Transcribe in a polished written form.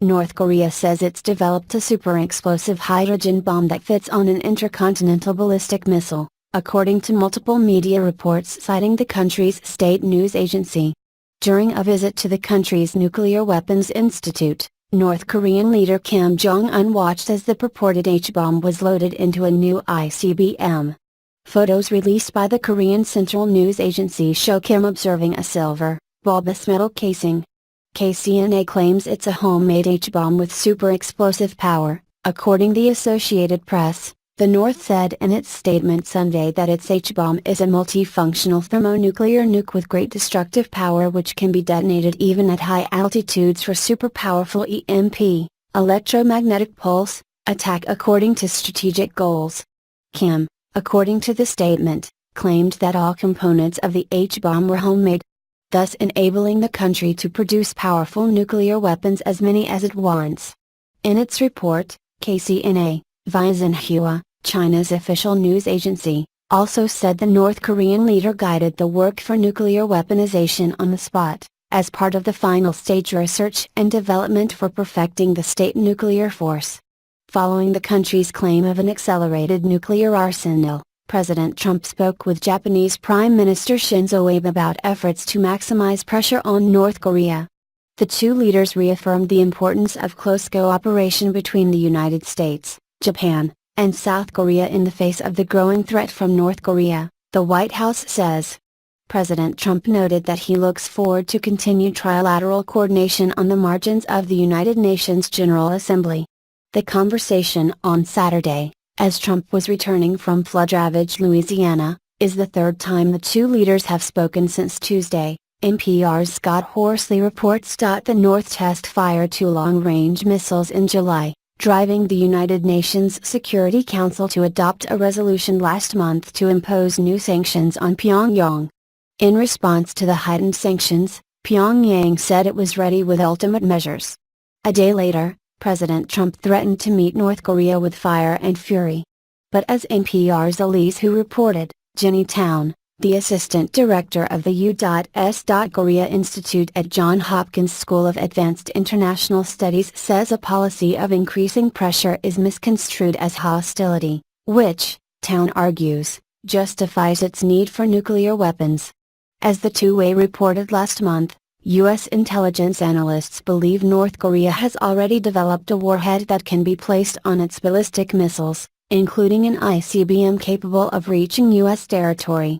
North Korea says it's developed a super-explosive hydrogen bomb that fits on an intercontinental ballistic missile, according to multiple media reports citing the country's state news agency. During a visit to the country's Nuclear Weapons Institute, North Korean leader Kim Jong-un watched as the purported H-bomb was loaded into a new ICBM. Photos released by the Korean Central News Agency show Kim observing a silver, bulbous metal casing. KCNA claims it's a homemade H-bomb with super-explosive power. According to the Associated Press, the North said in its statement Sunday that its H-bomb is a multifunctional thermonuclear nuke with great destructive power which can be detonated even at high altitudes for super-powerful EMP, electromagnetic pulse, attack according to strategic goals. Kim, according to the statement, claimed that all components of the H-bomb were homemade, thus enabling the country to produce powerful nuclear weapons as many as it wants. In its report, KCNA, via Xinhua, China's official news agency, also said the North Korean leader guided the work for nuclear weaponization on the spot, as part of the final stage research and development for perfecting the state nuclear force. Following the country's claim of an accelerated nuclear arsenal, President Trump spoke with Japanese Prime Minister Shinzo Abe about efforts to maximize pressure on North Korea. The two leaders reaffirmed the importance of close cooperation between the United States, Japan, and South Korea in the face of the growing threat from North Korea, the White House says. President Trump noted that he looks forward to continued trilateral coordination on the margins of the United Nations General Assembly. The conversation on Saturday, as Trump was returning from flood-ravaged Louisiana, is the third time the two leaders have spoken since Tuesday. NPR's Scott Horsley reports. The North test-fired two long-range missiles in July, driving the United Nations Security Council to adopt a resolution last month to impose new sanctions on Pyongyang. In response to the heightened sanctions, Pyongyang said it was ready with ultimate measures. A day later, President Trump threatened to meet North Korea with fire and fury. But as NPR's Elise Hu reported, Jenny Town, the assistant director of the U.S. Korea Institute at Johns Hopkins School of Advanced International Studies says a policy of increasing pressure is misconstrued as hostility, which, Town argues, justifies its need for nuclear weapons. As the two-way reported last month, U.S. intelligence analysts believe North Korea has already developed a warhead that can be placed on its ballistic missiles, including an ICBM capable of reaching U.S. territory.